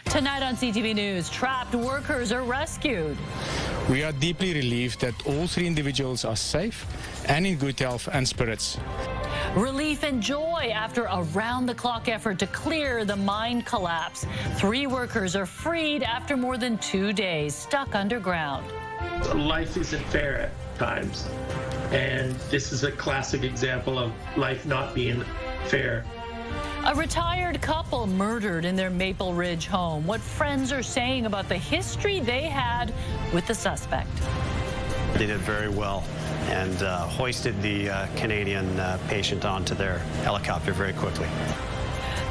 Tonight on CTV News, trapped workers are rescued. We are deeply relieved that all 3 individuals are safe and in good health and spirits. Relief and joy after a round-the-clock effort to clear the mine collapse. 3 workers are freed after more than 2 days stuck underground. Life isn't fair at times, and this is a classic example of life not being fair. A retired couple murdered in their Maple Ridge home. What friends are saying about the history they had with the suspect. They did very well and hoisted the Canadian patient onto their helicopter very quickly.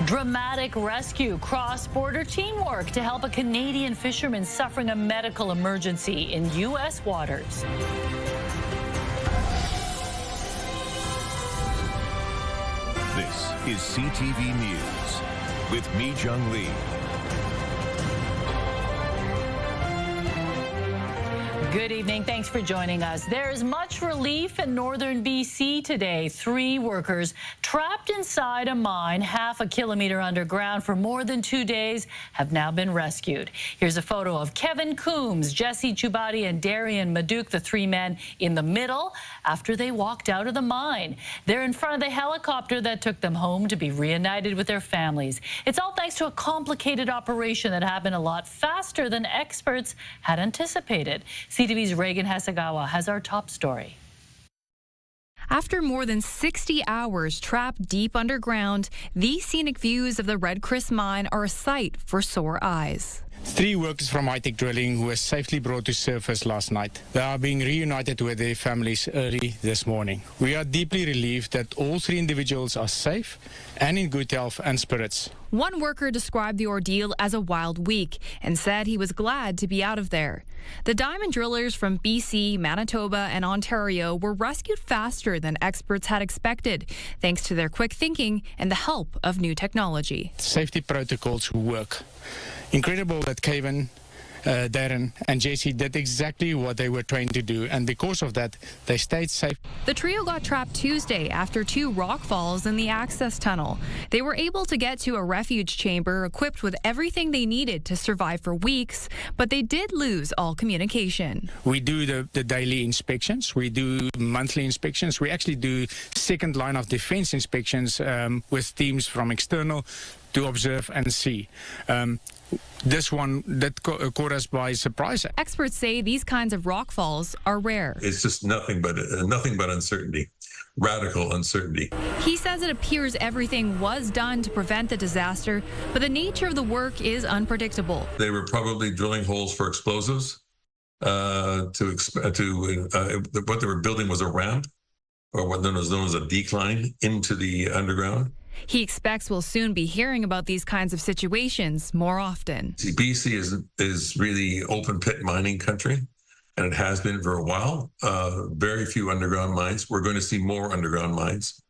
Dramatic rescue, cross-border teamwork to help a Canadian fisherman suffering a medical emergency in U.S. waters. This is CTV News with Mi Jung Lee. Good evening. Thanks for joining us. There is much relief in northern BC today. 3 workers trapped inside a mine half a kilometer underground for more than 2 days have now been rescued. Here's a photo of Kevin Coombs, Jesse Chubati, and Darian Maduke, the 3 men in the middle after they walked out of the mine. They're in front of the helicopter that took them home to be reunited with their families. It's all thanks to a complicated operation that happened a lot faster than experts had anticipated. CTV's Reagan Hasegawa has our top story. After more than 60 hours trapped deep underground, these scenic views of the Red Chris mine are a sight for sore eyes. 3 workers from high-tech drilling who were safely brought to surface last night. They are being reunited with their families early this morning. We are deeply relieved that all 3 individuals are safe and in good health and spirits. One worker described the ordeal as a wild week and said he was glad to be out of there. The diamond drillers from BC, Manitoba, and Ontario were rescued faster than experts had expected, thanks to their quick thinking and the help of new technology. Safety protocols work. Incredible that Kevin, Darren and Jesse did exactly what they were trained to do, and because of that, they stayed safe. The trio got trapped Tuesday after 2 rock falls in the access tunnel. They were able to get to a refuge chamber equipped with everything they needed to survive for weeks, but they did lose all communication. We do the daily inspections. We do monthly inspections. We actually do second line of defense inspections with teams from external to observe and see. This one that caught us by surprise. Experts say these kinds of rock falls are rare. It's just nothing but uncertainty, radical uncertainty. He says it appears everything was done to prevent the disaster, but the nature of the work is unpredictable. They were probably drilling holes for explosives. What they were building was a ramp, or what was known as a decline into the underground. He expects we'll soon be hearing about these kinds of situations more often. See, BC is really open pit mining country, and it has been for a while. Very few underground mines. We're going to see more underground mines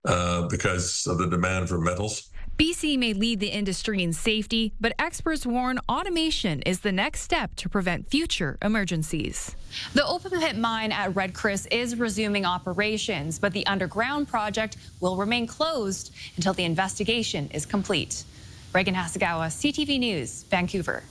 because of the demand for metals. BC may lead the industry in safety, but experts warn automation is the next step to prevent future emergencies. The open pit mine at Red Chris is resuming operations, but the underground project will remain closed until the investigation is complete. Reagan Hasegawa, CTV News, Vancouver.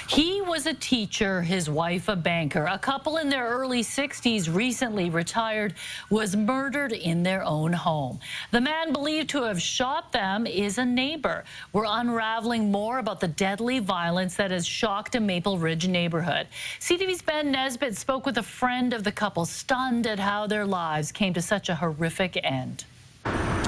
He was a teacher, his wife a banker. A couple in their early 60s, recently retired, was murdered in their own home. The man believed to have shot them is a neighbor. We're unraveling more about the deadly violence that has shocked a Maple Ridge neighborhood. CTV's Ben Nesbitt spoke with a friend of the couple, stunned at how their lives came to such a horrific end.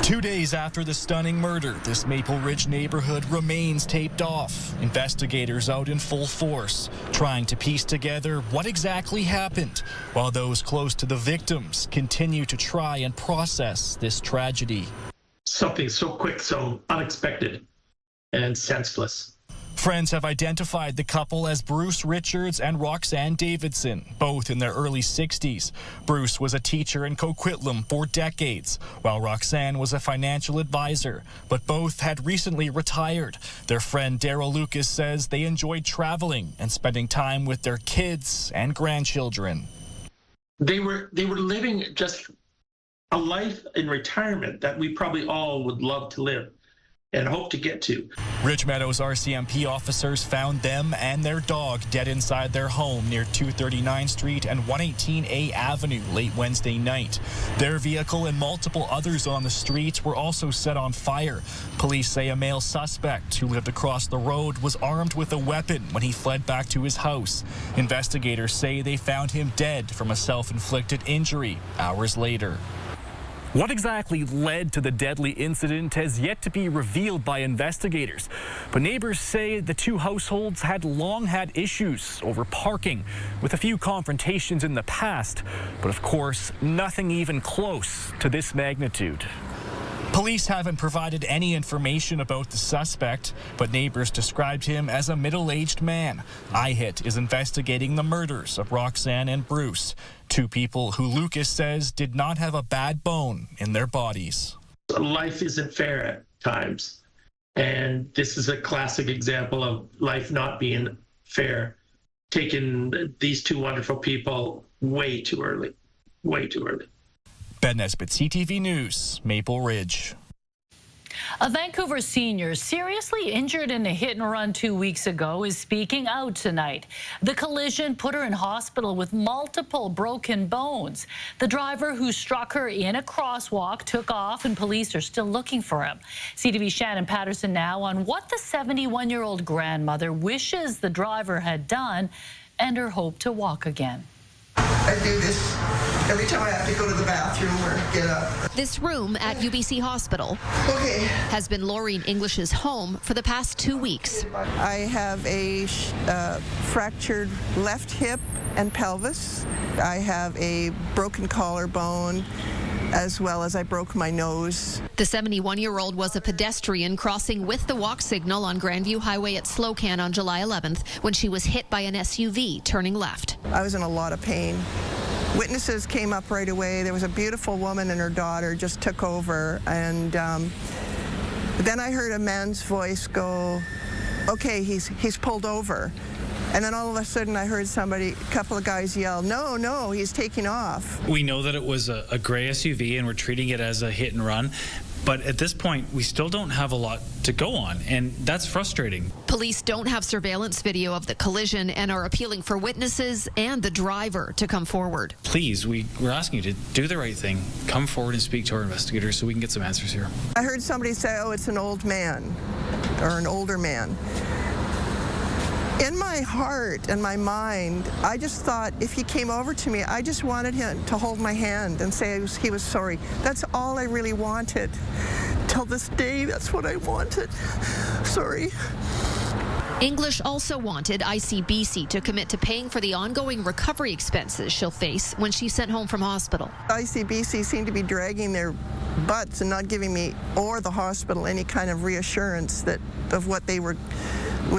2 days after the stunning murder, this Maple Ridge neighborhood remains taped off. Investigators out in full force, trying to piece together what exactly happened, while those close to the victims continue to try and process this tragedy. Something so quick, so unexpected, and senseless. Friends have identified the couple as Bruce Richards and Roxanne Davidson, both in their early 60s. Bruce was a teacher in Coquitlam for decades, while Roxanne was a financial advisor, but both had recently retired. Their friend Daryl Lucas says they enjoyed traveling and spending time with their kids and grandchildren. They were living just a life in retirement that we probably all would love to live. and hope to get to. Ridge Meadows RCMP officers found them and their dog dead inside their home near 239 Street and 118A Avenue late Wednesday night. Their vehicle and multiple others on the street were also set on fire. Police say a male suspect who lived across the road was armed with a weapon when he fled back to his house. Investigators say they found him dead from a self-inflicted injury hours later. What exactly led to the deadly incident has yet to be revealed by investigators. But neighbors say the two households had long had issues over parking, with a few confrontations in the past. But of course, nothing even close to this magnitude. Police haven't provided any information about the suspect, but neighbors described him as a middle-aged man. IHIT is investigating the murders of Roxanne and Bruce, two people who Lucas says did not have a bad bone in their bodies. Life isn't fair at times, and this is a classic example of life not being fair, taking these two wonderful people way too early, way too early. Ben Nesbitt, CTV News, Maple Ridge. A Vancouver senior seriously injured in a hit and run 2 weeks ago is speaking out tonight. The collision put her in hospital with multiple broken bones. The driver who struck her in a crosswalk took off, and police are still looking for him. CTV's Shannon Patterson now on what the 71-year-old grandmother wishes the driver had done and her hope to walk again. I do this every time I have to go to the bathroom or get up. This room at UBC Hospital has been Laureen English's home for the past 2 weeks. I have a fractured left hip and pelvis. I have a broken collarbone, as well as I broke my nose. The 71-year-old was a pedestrian crossing with the walk signal on Grandview Highway at Slocan on July 11th when she was hit by an SUV turning left. I was in a lot of pain. Witnesses came up right away. There was a beautiful woman and her daughter just took over, and then I heard a man's voice go, "Okay, he's pulled over." And then all of a sudden I heard a couple of guys yell, no, he's taking off. We know that it was a gray SUV and we're treating it as a hit and run. But at this point, we still don't have a lot to go on, and that's frustrating. Police don't have surveillance video of the collision and are appealing for witnesses and the driver to come forward. Please, we're asking you to do the right thing. Come forward and speak to our investigators so we can get some answers here. I heard somebody say, oh, it's an old man or an older man. In my heart and my mind, I just thought if he came over to me, I just wanted him to hold my hand and say he was sorry. That's all I really wanted. Till this day, that's what I wanted. Sorry. English also wanted ICBC to commit to paying for the ongoing recovery expenses she'll face when she's sent home from hospital. ICBC seemed to be dragging their butts and not giving me or the hospital any kind of reassurance of what they would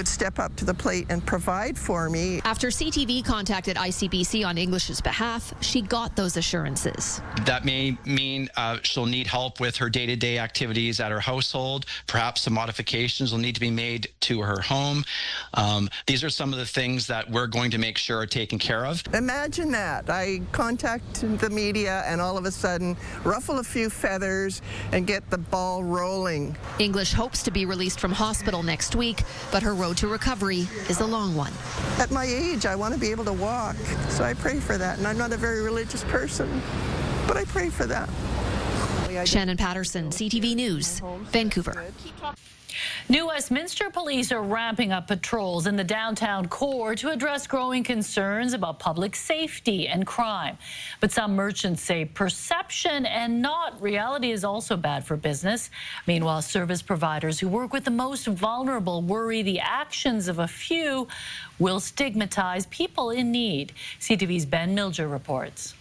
step up to the plate and provide for me. After CTV contacted ICBC on English's behalf, she got those assurances. That may mean she'll need help with her day-to-day activities at her household. Perhaps some modifications will need to be made to her home. These are some of the things that we're going to make sure are taken care of. Imagine that. I contact the media and all of a sudden ruffle a few feathers and get the ball rolling. English hopes to be released from hospital next week, but her road to recovery is a long one. At my age, I want to be able to walk, so I pray for that. And I'm not a very religious person, but I pray for that. Shannon Patterson, CTV News, Vancouver. New Westminster police are ramping up patrols in the downtown core to address growing concerns about public safety and crime. But some merchants say perception and not reality is also bad for business. Meanwhile, service providers who work with the most vulnerable worry the actions of a few will stigmatize people in need. CTV's Ben Milger reports.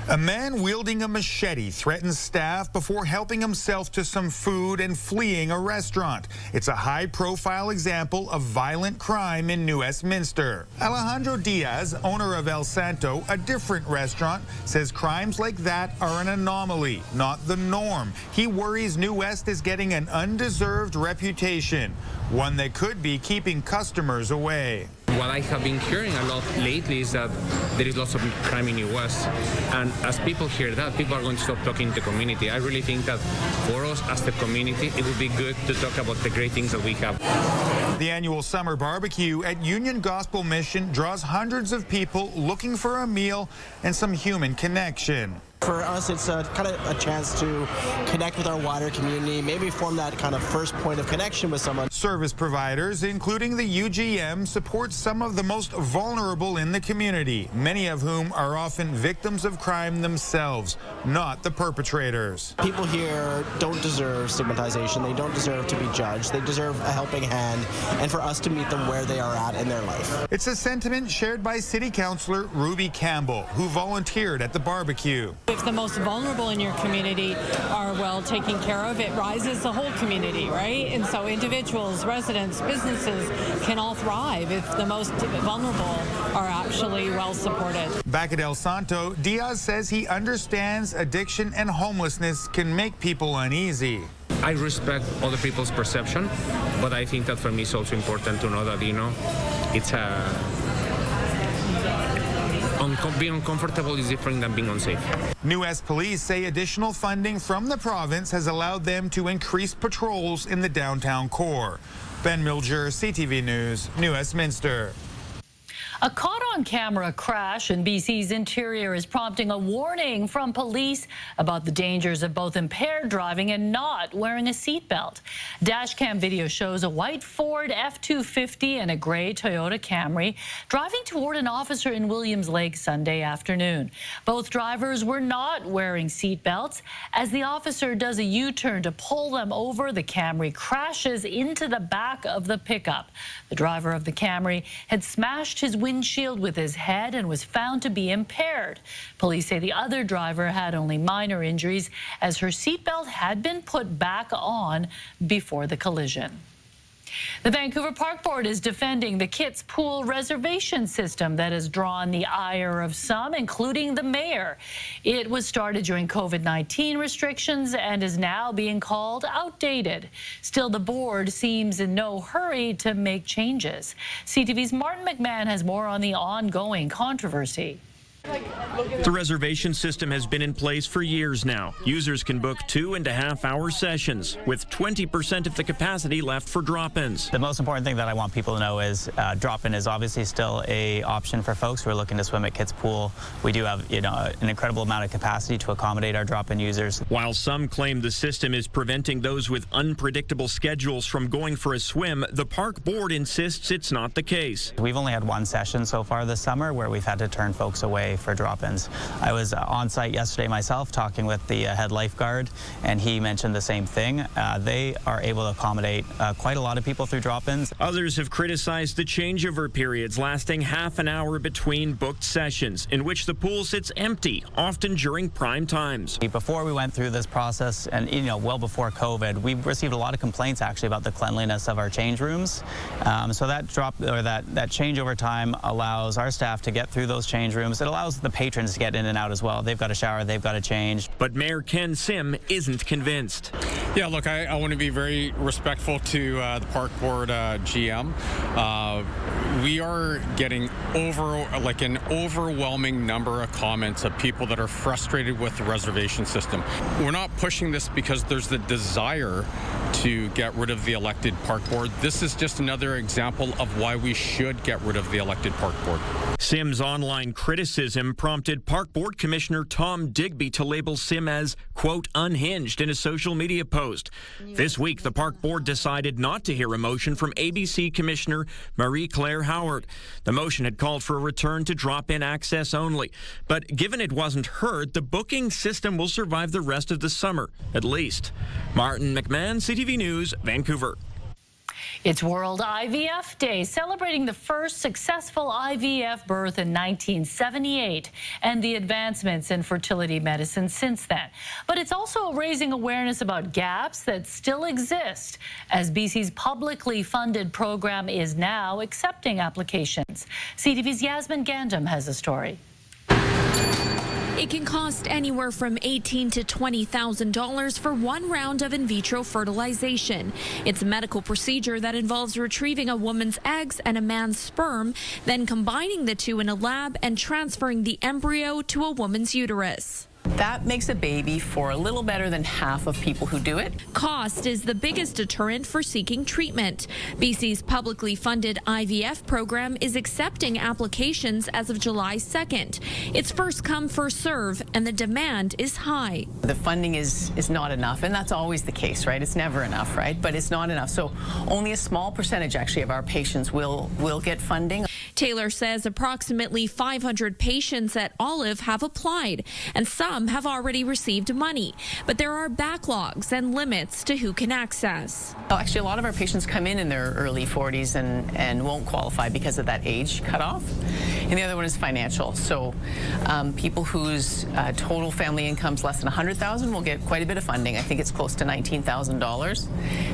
A man wielding a machete threatens staff before helping himself to some food and fleeing a restaurant. It's a high-profile example of violent crime in New Westminster. Alejandro Diaz, owner of El Santo, a different restaurant, says crimes like that are an anomaly, not the norm. He worries New West is getting an undeserved reputation, one that could be keeping customers away. What I have been hearing a lot lately is that there is lots of crime in the US, and as people hear that, people are going to stop talking to the community. I really think that for us as the community, it would be good to talk about the great things that we have. The annual summer barbecue at Union Gospel Mission draws hundreds of people looking for a meal and some human connection. For us, it's kind of a chance to connect with our wider community, maybe form that kind of first point of connection with someone. Service providers, including the UGM, support some of the most vulnerable in the community, many of whom are often victims of crime themselves, not the perpetrators. People here don't deserve stigmatization. They don't deserve to be judged. They deserve a helping hand, and for us to meet them where they are at in their life. It's a sentiment shared by City Councillor Ruby Campbell, who volunteered at the barbecue. If the most vulnerable in your community are well taken care of, it rises the whole community, right? And so individuals, residents, businesses can all thrive if the most vulnerable are actually well supported. Back at El Santo, Diaz says he understands addiction and homelessness can make people uneasy. I respect other people's perception, but I think that for me it's also important to know that, it's being uncomfortable is different than being unsafe. New West Police say additional funding from the province has allowed them to increase patrols in the downtown core. Ben Milger, CTV News, New Westminster. A caught-on-camera crash in BC's interior is prompting a warning from police about the dangers of both impaired driving and not wearing a seatbelt. Dashcam video shows a white Ford F-250 and a gray Toyota Camry driving toward an officer in Williams Lake Sunday afternoon. Both drivers were not wearing seatbelts. As the officer does a U-turn to pull them over, the Camry crashes into the back of the pickup. The driver of the Camry had smashed his windshield with his head and was found to be impaired. Police say the other driver had only minor injuries as her seatbelt had been put back on before the collision. The Vancouver Park Board is defending the Kits Pool reservation system that has drawn the ire of some, including the mayor. It was started during COVID-19 restrictions and is now being called outdated. Still, the board seems in no hurry to make changes. CTV's Martin McMahon has more on the ongoing controversy. The reservation system has been in place for years now. Users can book 2.5-hour sessions with 20% of the capacity left for drop-ins. The most important thing that I want people to know is drop-in is obviously still an option for folks who are looking to swim at Kits Pool. We do have an incredible amount of capacity to accommodate our drop-in users. While some claim the system is preventing those with unpredictable schedules from going for a swim, the park board insists it's not the case. We've only had one session so far this summer where we've had to turn folks away for drop-ins. I was on site yesterday myself talking with the head lifeguard, and he mentioned the same thing. They are able to accommodate quite a lot of people through drop-ins. Others have criticized the changeover periods lasting half an hour between booked sessions, in which the pool sits empty, often during prime times. Before we went through this process, and well before COVID, we received a lot of complaints actually about the cleanliness of our change rooms. So that changeover time allows our staff to get through those change rooms. It allows the patrons to get in and out as well. They've got a shower, they've got to change. But Mayor Ken Sim isn't convinced. Yeah, look, I want to be very respectful to the Park Board GM. We are getting an overwhelming number of comments of people that are frustrated with the reservation system. We're not pushing this because there's the desire to get rid of the elected Park Board. This is just another example of why we should get rid of the elected Park Board. Sim's online criticism prompted Park Board Commissioner Tom Digby to label Sim as, quote, unhinged in a social media post. This week, the Park Board decided not to hear a motion from ABC Commissioner Marie-Claire Howard. The motion had called for a return to drop-in access only. But given it wasn't heard, the booking system will survive the rest of the summer, at least. Martin McMahon, CTV News, Vancouver. It's World IVF Day, celebrating the first successful IVF birth in 1978 and the advancements in fertility medicine since then. But it's also raising awareness about gaps that still exist, as BC's publicly funded program is now accepting applications. CTV's Yasmin Gandam has a story. It can cost anywhere from $18,000 to $20,000 for one round of in vitro fertilization. It's a medical procedure that involves retrieving a woman's eggs and a man's sperm, then combining the two in a lab and transferring the embryo to a woman's uterus. That makes a baby for a little better than half of people who do it. Cost is the biggest deterrent for seeking treatment. BC's publicly funded IVF program is accepting applications as of July 2nd. It's first come, first serve, and the demand is high. The funding is not enough, and that's always the case, right? It's never enough, right? But it's not enough. So only a small percentage, actually, of our patients will get funding. Taylor says approximately 500 patients at Olive have applied, and some have already received money. But there are backlogs and limits to who can access. Well, actually, a lot of our patients come in their early 40s and won't qualify because of that age cutoff. And the other one is financial. So people whose total family income is less than $100,000 will get quite a bit of funding. I think it's close to $19,000.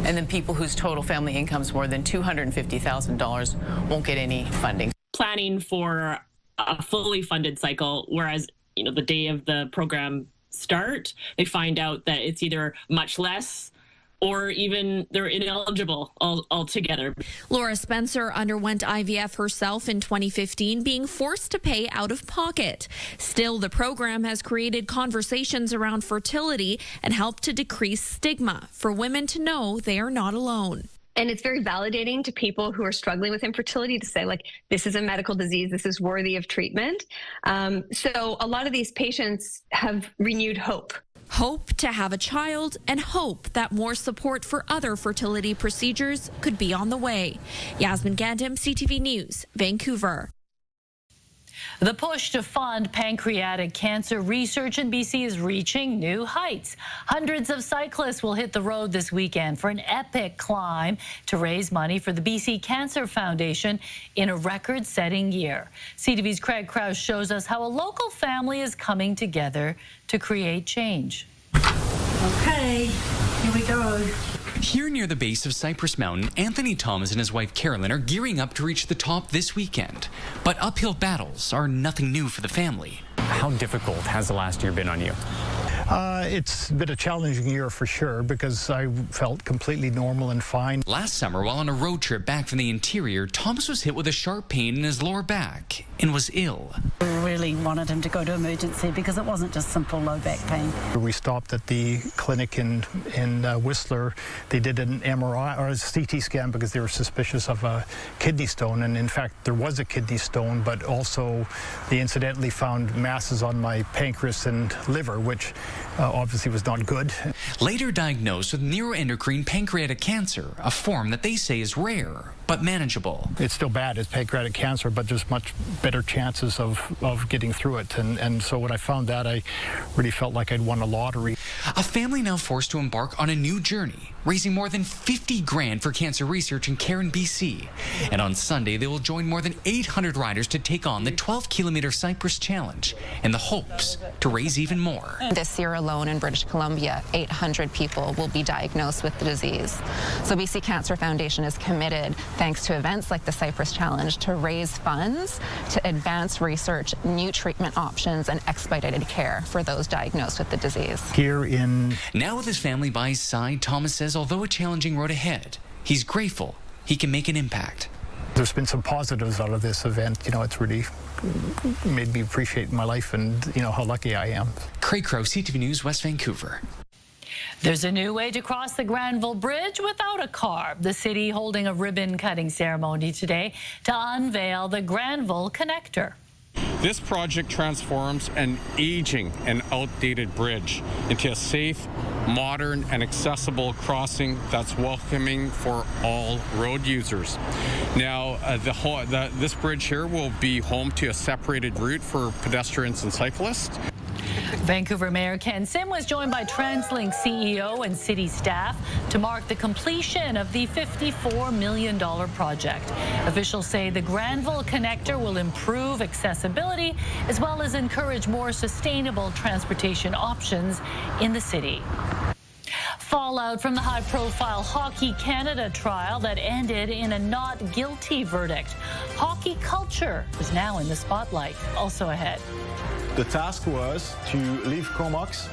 And then people whose total family income is more than $250,000 won't get any funding. Planning for a fully funded cycle, whereas the day of the program start, they find out that it's either much less or even they're ineligible altogether. Laura Spencer underwent IVF herself in 2015, being forced to pay out of pocket. Still, the program has created conversations around fertility and helped to decrease stigma for women to know they are not alone. And it's very validating to people who are struggling with infertility to say, like, this is a medical disease, this is worthy of treatment. So a lot of these patients have renewed hope. Hope to have a child and hope that more support for other fertility procedures could be on the way. Yasmin Gandham, CTV News, Vancouver. The push to fund pancreatic cancer research in BC is reaching new heights. Hundreds of cyclists will hit the road this weekend for an epic climb to raise money for the BC Cancer Foundation in a record-setting year. CTV's Craig Krause shows us how a local family is coming together to create change. Okay, here we go. Here near the base of Cypress Mountain, Anthony Thomas and his wife Carolyn are gearing up to reach the top this weekend. But uphill battles are nothing new for the family. How difficult has the last year been on you? It's been a challenging year for sure because I felt completely normal and fine. Last summer, while on a road trip back from the interior, Thomas was hit with a sharp pain in his lower back and was ill. We really wanted him to go to emergency because it wasn't just simple low back pain. We stopped at the clinic in Whistler. They did an MRI or a CT scan because they were suspicious of a kidney stone, and in fact there was a kidney stone, but also they incidentally found masses on my pancreas and liver, which obviously was not good. Later diagnosed with neuroendocrine pancreatic cancer, a form that they say is rare but manageable. It's still bad, it's pancreatic cancer, but there's much better chances of getting through it. And so when I found that, I really felt like I'd won a lottery. A family now forced to embark on a new journey, raising more than 50 grand for cancer research and care in BC. And on Sunday, they will join more than 800 riders to take on the 12-kilometer Cypress Challenge in the hopes to raise even more. This year alone in British Columbia, 800 people will be diagnosed with the disease. So BC Cancer Foundation is committed, thanks to events like the Cypress Challenge, to raise funds to advance research, new treatment options, and expedited care for those diagnosed with the disease. Now with his family by his side, Thomas says although a challenging road ahead, he's grateful he can make an impact. There's been some positives out of this event. It's really made me appreciate my life and, how lucky I am. Craig Krause, CTV News, West Vancouver. There's a new way to cross the Granville Bridge without a car. The city holding a ribbon-cutting ceremony today to unveil the Granville Connector. This project transforms an aging and outdated bridge into a safe, modern, and accessible crossing that's welcoming for all road users. Now, this bridge here will be home to a separated route for pedestrians and cyclists. Vancouver Mayor Ken Sim was joined by TransLink CEO and city staff to mark the completion of the $54 million project. Officials say the Granville Connector will improve accessibility as well as encourage more sustainable transportation options in the city. Fallout from the high-profile Hockey Canada trial that ended in a not guilty verdict. Hockey culture is now in the spotlight. Also ahead. The task was to leave Comox,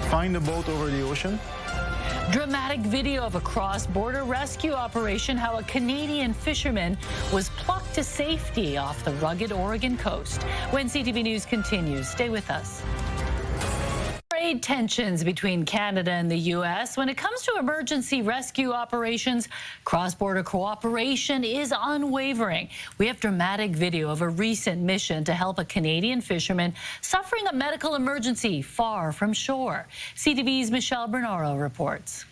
find a boat over the ocean. Dramatic video of a cross-border rescue operation, how a Canadian fisherman was plucked to safety off the rugged Oregon coast. When CTV News continues, stay with us. Trade tensions between Canada and the U.S. When it comes to emergency rescue operations, cross-border cooperation is unwavering. We have dramatic video of a recent mission to help a Canadian fisherman suffering a medical emergency far from shore. CTV's Michelle Bernaro reports.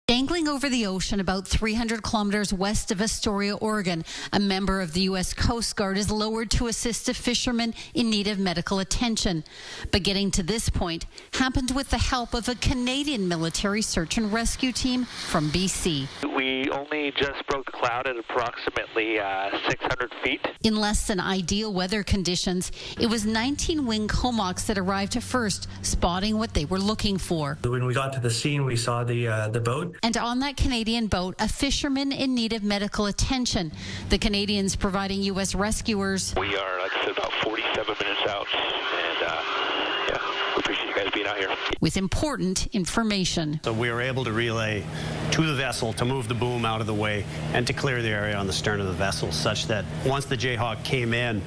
Dangling over the ocean about 300 kilometers west of Astoria, Oregon, a member of the U.S. Coast Guard is lowered to assist a fisherman in need of medical attention. But getting to this point happened with the help of a Canadian military search and rescue team from BC. We only just broke the cloud at approximately 600 feet. In less than ideal weather conditions, it was 19-wing Comox that arrived first, spotting what they were looking for. When we got to the scene, we saw the boat. And on that Canadian boat, a fisherman in need of medical attention. The Canadians providing U.S. rescuers. We are, like I said, about 47 minutes out, and we appreciate you guys being out here. With important information. So we were able to relay to the vessel to move the boom out of the way and to clear the area on the stern of the vessel, such that once the Jayhawk came in,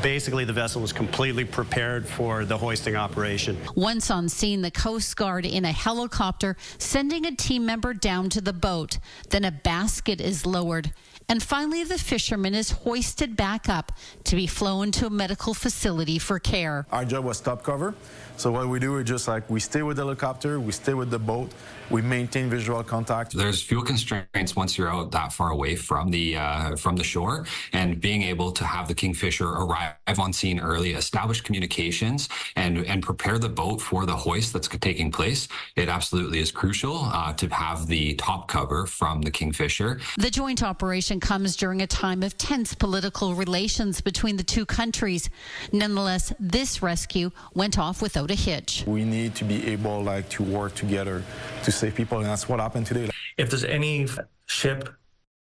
basically the vessel was completely prepared for the hoisting operation. Once on scene, the Coast Guard in a helicopter sending a team member down to the boat. Then a basket is lowered. And finally, the fisherman is hoisted back up to be flown to a medical facility for care. Our job was top cover. So what we do is just like we stay with the helicopter, we stay with the boat, we maintain visual contact. There's fuel constraints once you're out that far away from the shore, and being able to have the Kingfisher arrive on scene early, establish communications, and prepare the boat for the hoist that's taking place. It absolutely is crucial to have the top cover from the Kingfisher. The joint operation comes during a time of tense political relations between the two countries. Nonetheless, this rescue went off without a hitch. We need to be able to work together to save people, and that's what happened today. If there's any ship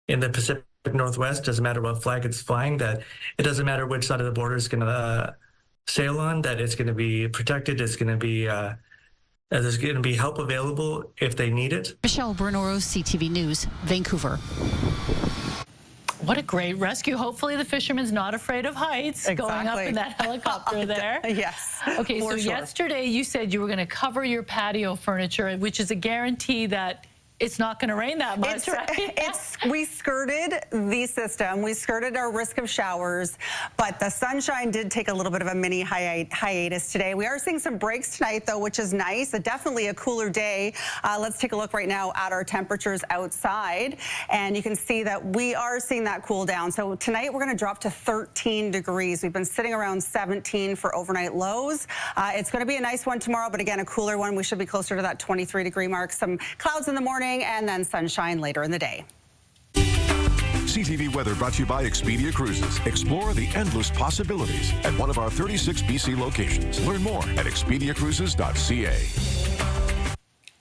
in the Pacific Northwest, doesn't matter what flag it's flying, that it doesn't matter which side of the border it's going to sail on, that it's going to be protected, it's going to be there's going to be help available if they need it. Michelle Bernaro, CTV News, Vancouver. What a great rescue. Hopefully the fisherman's not afraid of heights. Exactly. Going up in that helicopter there. Yes. Okay, so sure. Yesterday you said you were going to cover your patio furniture, which is a guarantee that it's not going to rain that much, right? We skirted the system. We skirted our risk of showers, but the sunshine did take a little bit of a mini hiatus today. We are seeing some breaks tonight, though, which is nice. Definitely a cooler day. Let's take a look right now at our temperatures outside, and you can see that we are seeing that cool down. So tonight we're going to drop to 13 degrees. We've been sitting around 17 for overnight lows. It's going to be a nice one tomorrow, but again, a cooler one. We should be closer to that 23-degree mark. Some clouds in the morning, and then sunshine later in the day. CTV weather brought to you by Expedia Cruises. Explore the endless possibilities at one of our 36 BC locations. Learn more at expediacruises.ca.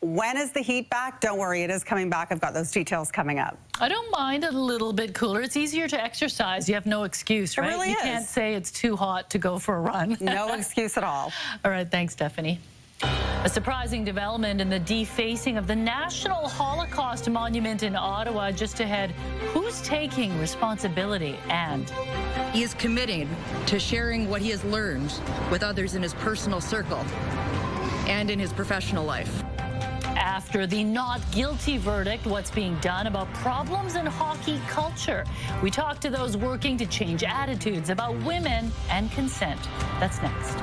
When is the heat back? Don't worry, it is coming back. I've got those details coming up. I don't mind a little bit cooler. It's easier to exercise. You have no excuse, right? It really is. You can't say it's too hot to go for a run. No excuse at all. All right, thanks, Stephanie. A surprising development in the defacing of the National Holocaust Monument in Ottawa. Just ahead, who's taking responsibility? And he is committed to sharing what he has learned with others in his personal circle and in his professional life. After the not guilty verdict, what's being done about problems in hockey culture? We talk to those working to change attitudes about women and consent. That's next.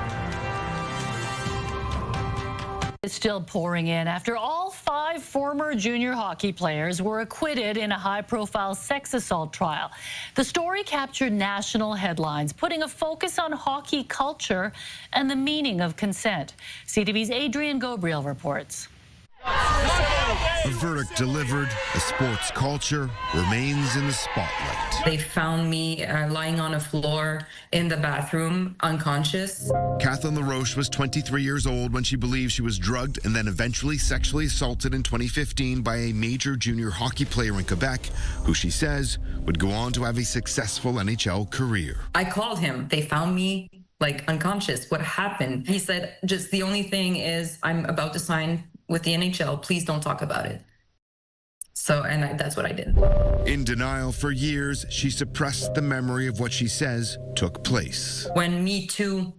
It's still pouring in after all 5 former junior hockey players were acquitted in a high-profile sex assault trial. The story captured national headlines, putting a focus on hockey culture and the meaning of consent. CTV's Adrian Gabriel reports. A verdict delivered, the sports culture remains in the spotlight. They found me lying on a floor in the bathroom, unconscious. Kathleen LaRoche was 23 years old when she believed she was drugged and then eventually sexually assaulted in 2015 by a major junior hockey player in Quebec, who she says would go on to have a successful NHL career. I called him. They found me unconscious. What happened? He said, just the only thing is I'm about to sign with the NHL. Please don't talk about it. So, that's what I did. In denial for years, she suppressed the memory of what she says took place. When Me Too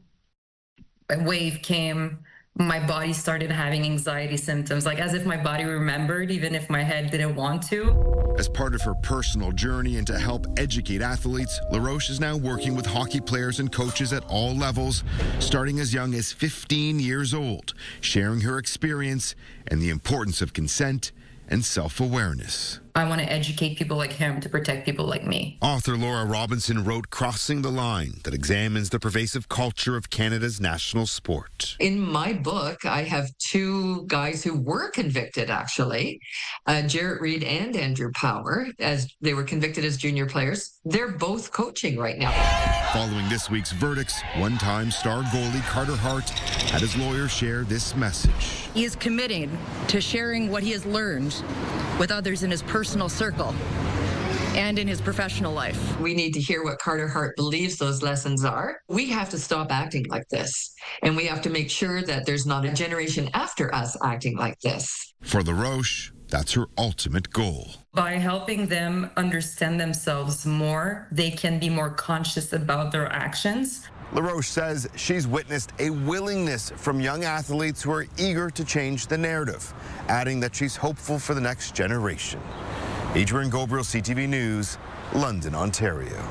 wave came, my body started having anxiety symptoms, as if my body remembered, even if my head didn't want to. As part of her personal journey and to help educate athletes, LaRoche is now working with hockey players and coaches at all levels, starting as young as 15 years old, sharing her experience and the importance of consent and self-awareness. I want to educate people like him to protect people like me. Author Laura Robinson wrote Crossing the Line, that examines the pervasive culture of Canada's national sport. In my book, I have two guys who were convicted, actually, Jarrett Reed and Andrew Power, as they were convicted as junior players. They're both coaching right now. Following this week's verdicts, one-time star goalie Carter Hart had his lawyer share this message. He is committed to sharing what he has learned with others in his personal circle and in his professional life. We need to hear what Carter Hart believes those lessons are. We have to stop acting like this, and we have to make sure that there's not a generation after us acting like this. For LaRoche, that's her ultimate goal. By helping them understand themselves more, they can be more conscious about their actions. LaRoche says she's witnessed a willingness from young athletes who are eager to change the narrative, adding that she's hopeful for the next generation. Adrian Gobriel, CTV News, London, Ontario.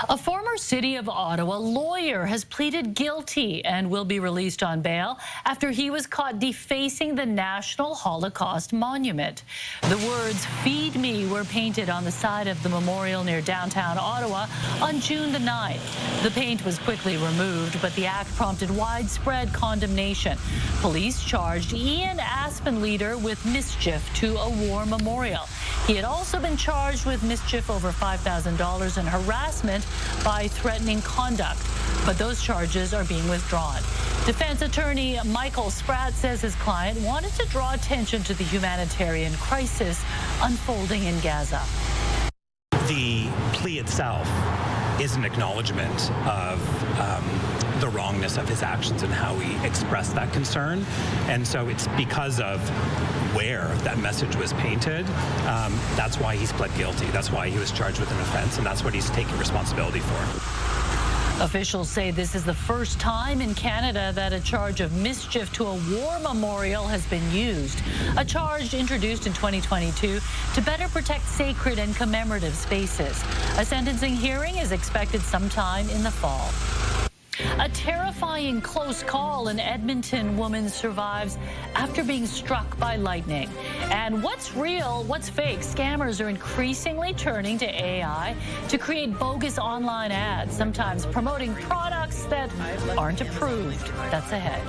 A former City of Ottawa lawyer has pleaded guilty and will be released on bail after he was caught defacing the National Holocaust Monument. The words "Feed Me" were painted on the side of the memorial near downtown Ottawa on June the 9th. The paint was quickly removed, but the act prompted widespread condemnation. Police charged Ian Aspenleader with mischief to a war memorial. He had also been charged with mischief over $5,000 and harassment by threatening conduct, but those charges are being withdrawn. Defense attorney Michael Spratt says his client wanted to draw attention to the humanitarian crisis unfolding in Gaza. The plea itself is an acknowledgement of the wrongness of his actions and how he expressed that concern. And so it's because of where that message was painted. That's why he's pled guilty. That's why he was charged with an offense, and that's what he's taking responsibility for. Officials say this is the first time in Canada that a charge of mischief to a war memorial has been used. A charge introduced in 2022 to better protect sacred and commemorative spaces. A sentencing hearing is expected sometime in the fall. A terrifying close call. An Edmonton woman survives after being struck by lightning. And what's real, what's fake? Scammers are increasingly turning to AI to create bogus online ads, sometimes promoting products that aren't approved. That's ahead.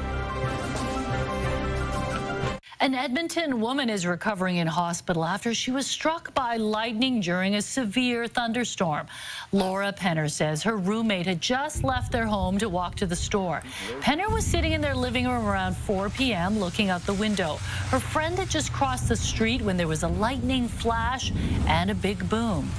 An Edmonton woman is recovering in hospital after she was struck by lightning during a severe thunderstorm. Laura Penner says her roommate had just left their home to walk to the store. Penner was sitting in their living room around 4 p.m. looking out the window. Her friend had just crossed the street when there was a lightning flash and a big boom.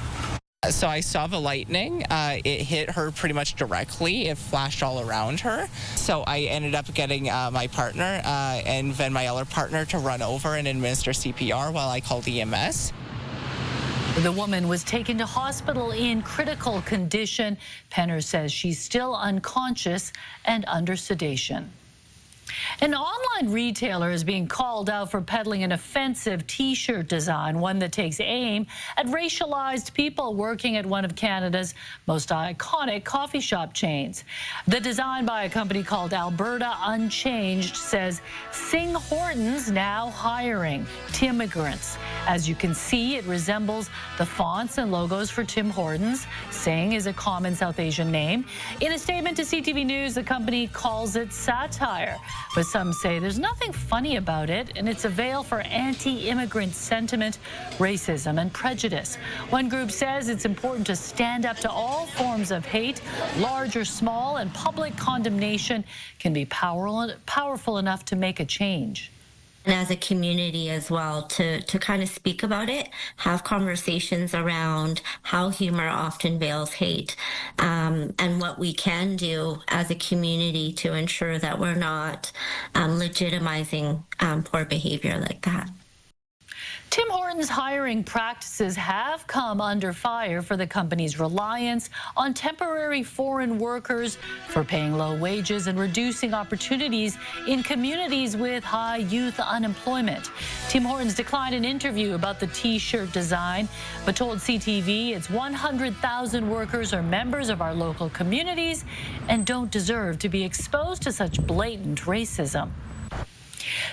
So I saw the lightning. It hit her pretty much directly. It flashed all around her. So I ended up getting my partner and then my other partner to run over and administer CPR while I called EMS. The woman was taken to hospital in critical condition. Penner says she's still unconscious and under sedation. An online retailer is being called out for peddling an offensive T-shirt design, one that takes aim at racialized people working at one of Canada's most iconic coffee shop chains. The design by a company called Alberta Unchanged says, "Sing Hortons now hiring Timmigrants." As you can see, it resembles the fonts and logos for Tim Hortons. Sing is a common South Asian name. In a statement to CTV News, the company calls it satire. But some say there's nothing funny about it, and it's a veil for anti-immigrant sentiment, racism, and prejudice. One group says it's important to stand up to all forms of hate, large or small, and public condemnation can be powerful enough to make a change. And as a community as well, to kind of speak about it, have conversations around how humor often veils hate, and what we can do as a community to ensure that we're not legitimizing poor behavior like that. Tim Hortons' hiring practices have come under fire for the company's reliance on temporary foreign workers, for paying low wages and reducing opportunities in communities with high youth unemployment. Tim Hortons declined an interview about the T-shirt design, but told CTV its 100,000 workers are members of our local communities and don't deserve to be exposed to such blatant racism.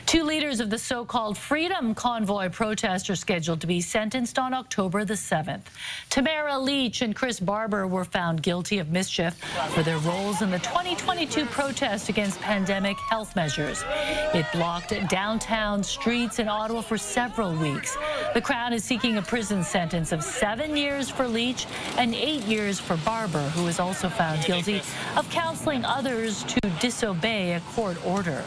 Two leaders of the so-called Freedom Convoy protest are scheduled to be sentenced on October the 7th. Tamara Leach and Chris Barber were found guilty of mischief for their roles in the 2022 protest against pandemic health measures. It blocked downtown streets in Ottawa for several weeks. The Crown is seeking a prison sentence of 7 years for Leach and 8 years for Barber, who is also found guilty of counseling others to disobey a court order.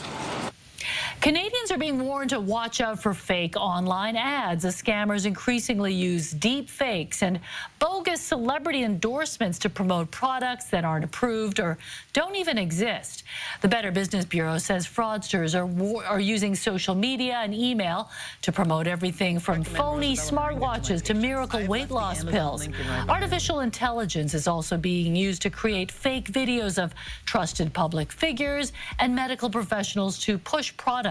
Canadians are being warned to watch out for fake online ads as scammers increasingly use deep fakes and bogus celebrity endorsements to promote products that aren't approved or don't even exist. The Better Business Bureau says fraudsters are using social media and email to promote everything from phony smartwatches to miracle weight loss pills. Artificial intelligence is also being used to create fake videos of trusted public figures and medical professionals to push products.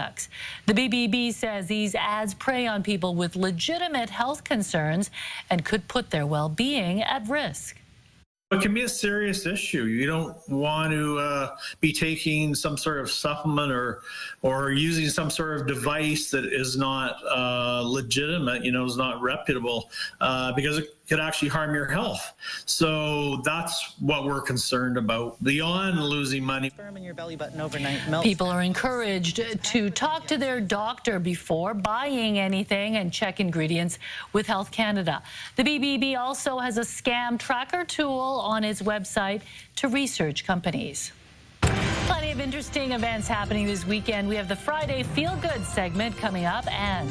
The BBB says these ads prey on people with legitimate health concerns and could put their well-being at risk. It can be a serious issue. You don't want to be taking some sort of supplement or using some sort of device that is not legitimate, is not reputable, because it could actually harm your health. So that's what we're concerned about, beyond losing money. Your belly button overnight melts. People are encouraged to talk to their doctor before buying anything and check ingredients with Health Canada. The BBB also has a scam tracker tool on its website to research companies. Plenty of interesting events happening this weekend. We have the Friday Feel Good segment coming up, and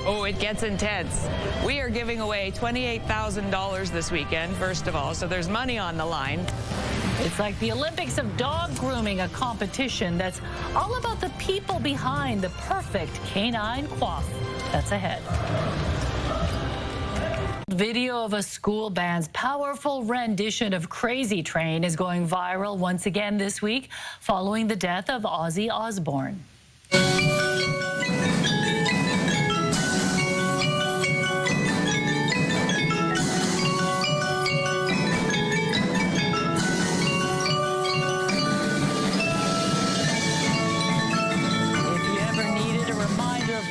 oh, it gets intense. We are giving away $28,000 this weekend, first of all, so there's money on the line. It's like the Olympics of dog grooming, a competition that's all about the people behind the perfect canine coif. That's ahead. Video of a school band's powerful rendition of Crazy Train is going viral once again this week following the death of Ozzy Osbourne.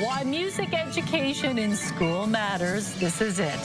Why music education in school matters, this is it.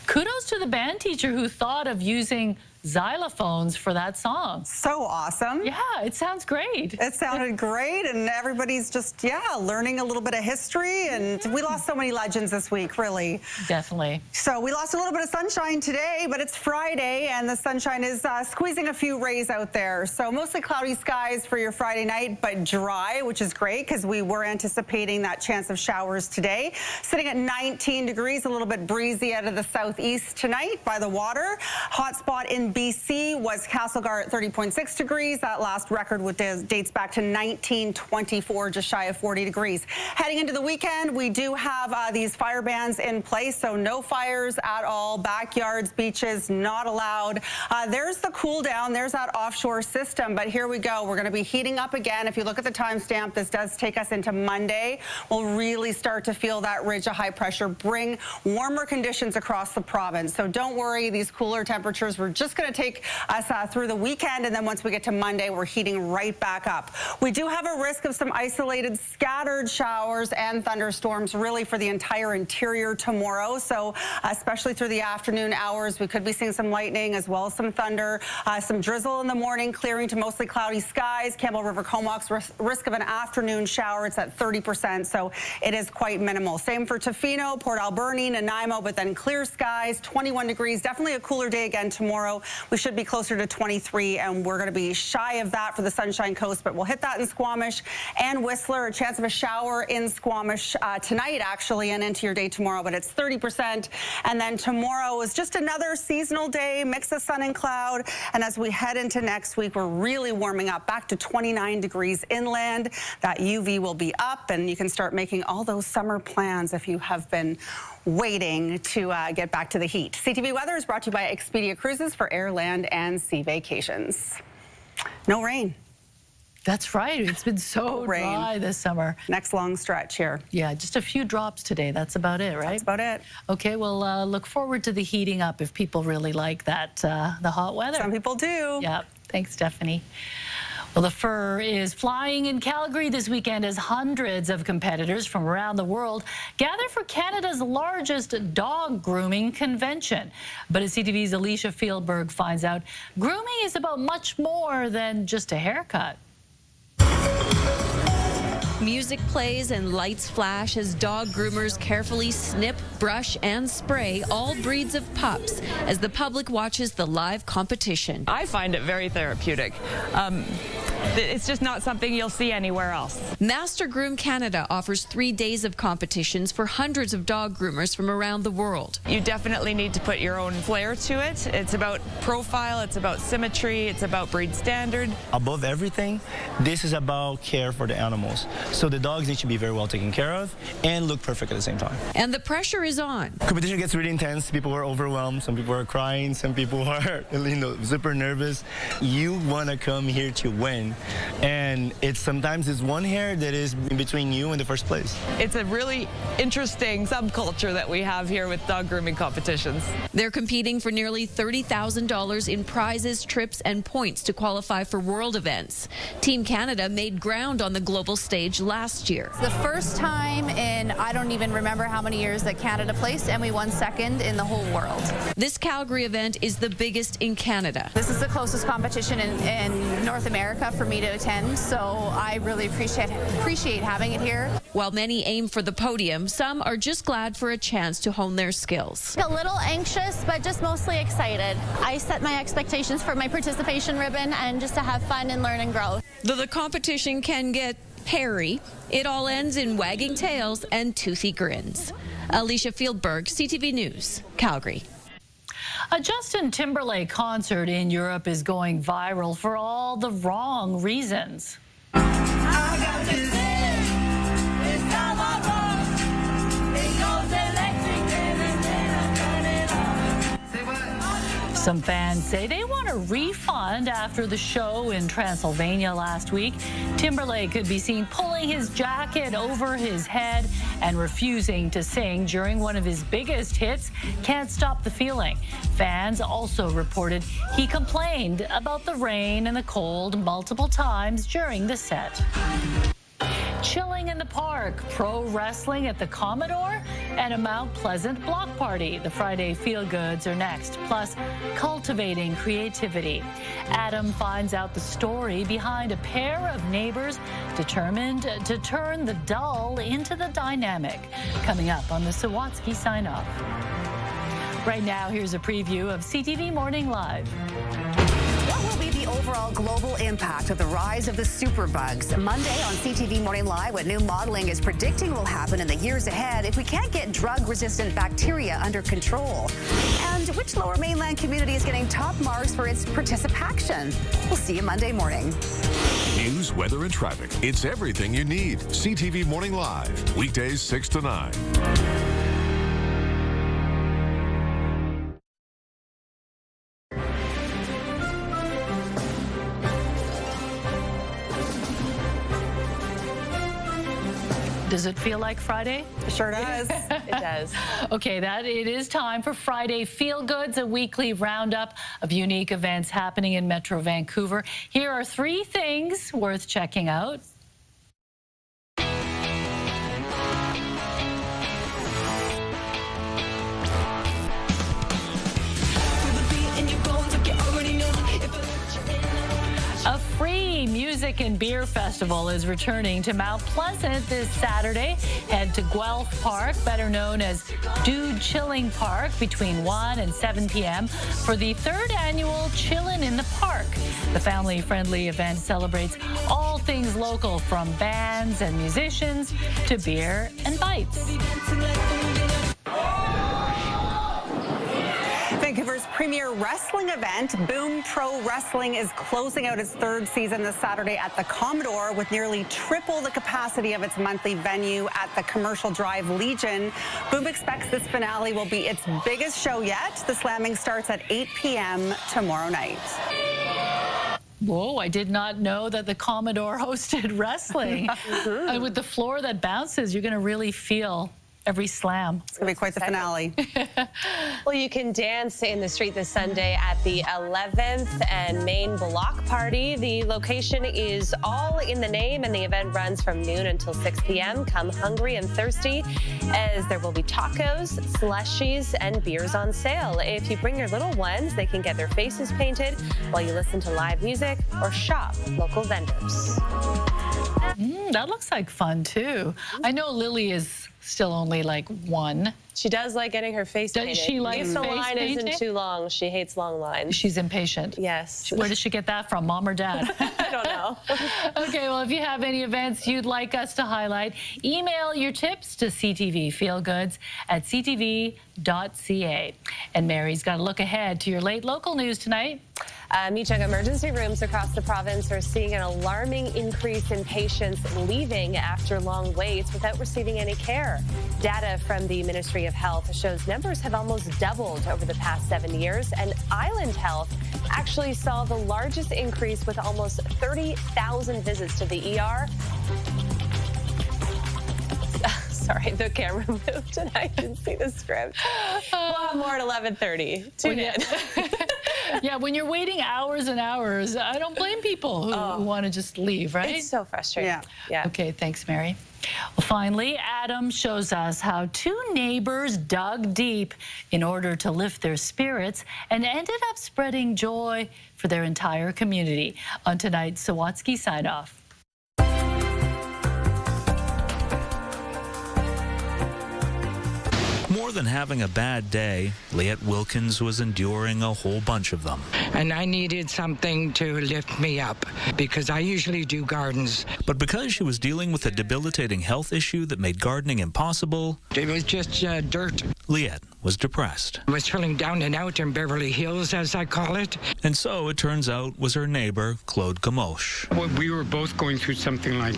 Kudos to the band teacher who thought of using xylophones for that song. So awesome. Yeah, it sounds great. It sounded great, and everybody's just, learning a little bit of history, and we lost so many legends this week, really. Definitely. So we lost a little bit of sunshine today, but it's Friday, and the sunshine is squeezing a few rays out there. So mostly cloudy skies for your Friday night, but dry, which is great because we were anticipating that chance of showers today. Sitting at 19 degrees, a little bit breezy out of the southeast tonight by the water. Hot spot in BC was Castlegar at 30.6 degrees. That last record dates back to 1924, just shy of 40 degrees. Heading into the weekend, we do have these fire bans in place, so no fires at all. Backyards, beaches, not allowed. There's the cool down. There's that offshore system, but here we go. We're going to be heating up again. If you look at the timestamp, this does take us into Monday. We'll really start to feel that ridge of high pressure bring warmer conditions across the province. So don't worry, these cooler temperatures, we're just going to take us through the weekend, and then once we get to Monday, we're heating right back up. We do have a risk of some isolated scattered showers and thunderstorms really for the entire interior tomorrow. So especially through the afternoon hours, we could be seeing some lightning as well as some thunder, some drizzle in the morning, clearing to mostly cloudy skies. Campbell River Comox risk of an afternoon shower. It's at 30%, so it is quite minimal. Same for Tofino, Port Alberni, Nanaimo, but then clear skies, 21 degrees. Definitely a cooler day again tomorrow. We should be closer to 23, and we're going to be shy of that for the Sunshine Coast, but we'll hit that in Squamish and Whistler. A chance of a shower in Squamish tonight, actually, and into your day tomorrow, but it's 30%. And then tomorrow is just another seasonal day, mix of sun and cloud. And as we head into next week, we're really warming up back to 29 degrees inland. That UV will be up, and you can start making all those summer plans if you have been waiting to get back to the heat. CTV Weather is brought to you by Expedia Cruises for air, land, and sea vacations. No rain. That's right. It's been so dry this summer. Next long stretch here. Yeah, just a few drops today. That's about it, right? That's about it. Okay, well, look forward to the heating up if people really like that, the hot weather. Some people do. Yeah, thanks, Stephanie. Well, the fur is flying in Calgary this weekend as hundreds of competitors from around the world gather for Canada's largest dog grooming convention. But as CTV's Alicia Fieldberg finds out, grooming is about much more than just a haircut. Music plays and lights flash as dog groomers carefully snip, brush, and spray all breeds of pups as the public watches the live competition. I find it very therapeutic. It's just not something you'll see anywhere else. Master Groom Canada offers 3 days of competitions for hundreds of dog groomers from around the world. You definitely need to put your own flair to it. It's about profile, it's about symmetry, it's about breed standard. Above everything, this is about care for the animals. So the dogs need to be very well taken care of and look perfect at the same time. And the pressure is on. Competition gets really intense. People are overwhelmed. Some people are crying. Some people are, super nervous. You want to come here to win. And sometimes it's one hair that is in between you and the first place. It's a really interesting subculture that we have here with dog grooming competitions. They're competing for nearly $30,000 in prizes, trips, and points to qualify for world events. Team Canada made ground on the global stage last year. It's the first time in I don't even remember how many years that Canada placed, and we won second in the whole world. This Calgary event is the biggest in Canada. This is the closest competition in North America for me to attend, so I really appreciate having it here. While many aim for the podium, some are just glad for a chance to hone their skills. A little anxious, but just mostly excited. I set my expectations for my participation ribbon and just to have fun and learn and grow. Though the competition can get hairy, it all ends in wagging tails and toothy grins. Alicia Fieldberg, CTV News, Calgary. A Justin Timberlake concert in Europe is going viral for all the wrong reasons. Some fans say they want a refund after the show in Transylvania last week. Timberlake could be seen pulling his jacket over his head and refusing to sing during one of his biggest hits, Can't Stop the Feeling. Fans also reported he complained about the rain and the cold multiple times during the set. Chilling in the park, pro wrestling at the Commodore, and a Mount Pleasant block party. The Friday feel-goods are next, plus cultivating creativity. Adam finds out the story behind a pair of neighbors determined to turn the dull into the dynamic. Coming up on the Sawatsky Sign-Off. Right now, here's a preview of CTV Morning Live. What will be the overall global impact of the rise of the superbugs? Monday on CTV Morning Live, what new modeling is predicting will happen in the years ahead if we can't get drug-resistant bacteria under control. And which Lower Mainland community is getting top marks for its participation? We'll see you Monday morning. News, weather, and traffic. It's everything you need. CTV Morning Live, weekdays 6 to 9. Does it feel like Friday? It sure does. It does. Okay, it is time for Friday Feel Goods, a weekly roundup of unique events happening in Metro Vancouver. Here are 3 things worth checking out. A free music and beer festival is returning to Mount Pleasant this Saturday. Head to Guelph Park, better known as Dude Chilling Park, between 1 and 7 p.m. for the 3rd annual Chillin' in the Park. The family-friendly event celebrates all things local, from bands and musicians to beer and bites. Vancouver's premier wrestling event, Boom Pro Wrestling, is closing out its 3rd season this Saturday at the Commodore with nearly triple the capacity of its monthly venue at the Commercial Drive Legion. Boom expects this finale will be its biggest show yet. The slamming starts at 8 p.m. tomorrow night. Whoa, I did not know that the Commodore hosted wrestling. And with the floor that bounces, you're going to really feel every slam. It's going to be quite the finale. Well, you can dance in the street this Sunday at the 11th and Main Block Party. The location is all in the name, and the event runs from noon until 6 p.m. Come hungry and thirsty, as there will be tacos, slushies, and beers on sale. If you bring your little ones, they can get their faces painted while you listen to live music or shop local vendors. That looks like fun, too. I know Lily is still only like 1. She does like getting her face painted. Does she like if the face line painting? isn't too long, she hates long lines. She's impatient. Yes. Where does she get that from, mom or dad? I don't know. Okay, well, if you have any events you'd like us to highlight, email your tips to ctvfeelgoods@ctv.ca. And Mary's got a look ahead to your late local news tonight. Meechung emergency rooms across the province are seeing an alarming increase in patients leaving after long waits without receiving any care. Data from the Ministry of Health shows numbers have almost doubled over the past 7 years, and Island Health actually saw the largest increase with almost 30,000 visits to the ER. Sorry, the camera moved and I didn't see the script. We'll have more at 11:30. Tune in. Yeah, when you're waiting hours and hours, I don't blame people who want to just leave, right? It's so frustrating. Yeah. Okay, thanks, Mary. Well, finally, Adam shows us how 2 neighbors dug deep in order to lift their spirits and ended up spreading joy for their entire community. On tonight's Sawatsky Sign-Off. More than having a bad day, Leanne Wilkins was enduring a whole bunch of them. And I needed something to lift me up because I usually do gardens. But because she was dealing with a debilitating health issue that made gardening impossible, it was just dirt. Leanne was depressed. I was feeling down and out in Beverly Hills, as I call it. And so, it turns out, was her neighbor, Claude Gamoche. Well, we were both going through something like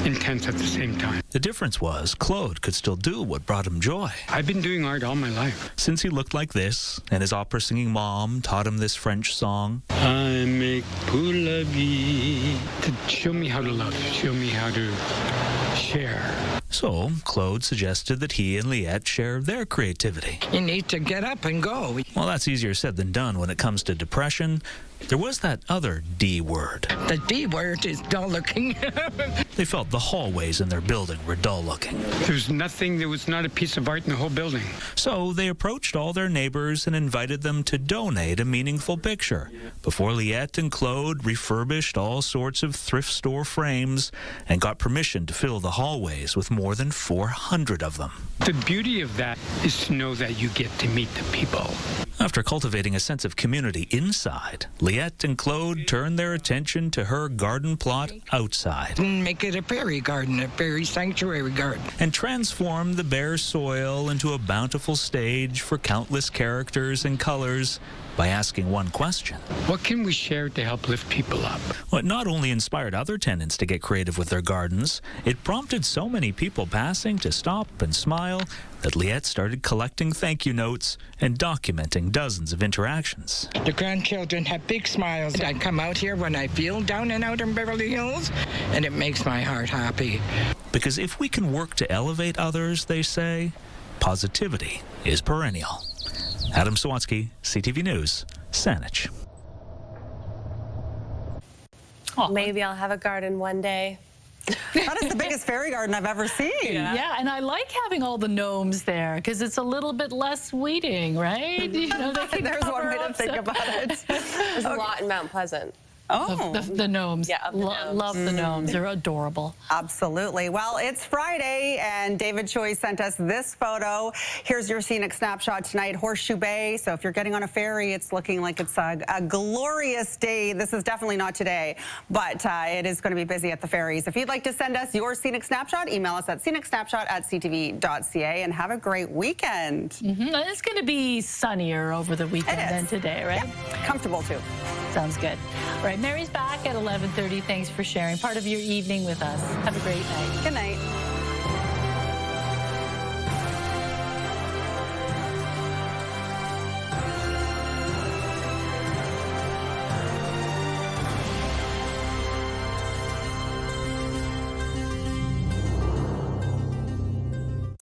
intense at the same time. The difference was, Claude could still do what brought him joy. I've been doing art all my life. Since he looked like this, and his opera-singing mom taught him this French song. I make pour la vie. To show me how to love, show me how to share. So, Claude suggested that he and Liette share their creativity. You need to get up and go. Well, that's easier said than done when it comes to depression. There was that other D word. The D word is dull looking. They felt the hallways in their building were dull looking. There was not a piece of art in the whole building. So they approached all their neighbors and invited them to donate a meaningful picture. Before Liette and Claude refurbished all sorts of thrift store frames and got permission to fill the hallways with more than 400 of them. The beauty of that is to know that you get to meet the people. After cultivating a sense of community inside, Liette and Claude turned their attention to her garden plot outside. Make it a fairy garden, a fairy sanctuary garden. And transformed the bare soil into a bountiful stage for countless characters and colors by asking one question. What can we share to help lift people up? Well, it not only inspired other tenants to get creative with their gardens, it prompted so many people passing to stop and smile that Liette started collecting thank you notes and documenting dozens of interactions. The grandchildren have big smiles. I come out here when I feel down and out in Beverly Hills, and it makes my heart happy. Because if we can work to elevate others, they say, positivity is perennial. Adam Swansky, CTV News, Saanich. Maybe I'll have a garden one day. That is the biggest fairy garden I've ever seen. Yeah, and I like having all the gnomes there because it's a little bit less weeding, right? You know, they can There's one way to think about it. There's a lot in Mount Pleasant. Oh, the gnomes. Yeah, of the gnomes. Love the gnomes. They're adorable. Absolutely. Well, it's Friday, and David Choi sent us this photo. Here's your scenic snapshot tonight, Horseshoe Bay. So if you're getting on a ferry, it's looking like it's a glorious day. This is definitely not today, but it is going to be busy at the ferries. If you'd like to send us your scenic snapshot, email us at scenicsnapshot@ctv.ca, and have a great weekend. It's going to be sunnier over the weekend than today, right? Yep. Comfortable, too. Sounds good. All right, Mary's back at 11:30. Thanks for sharing part of your evening with us. Have a great night. Good night.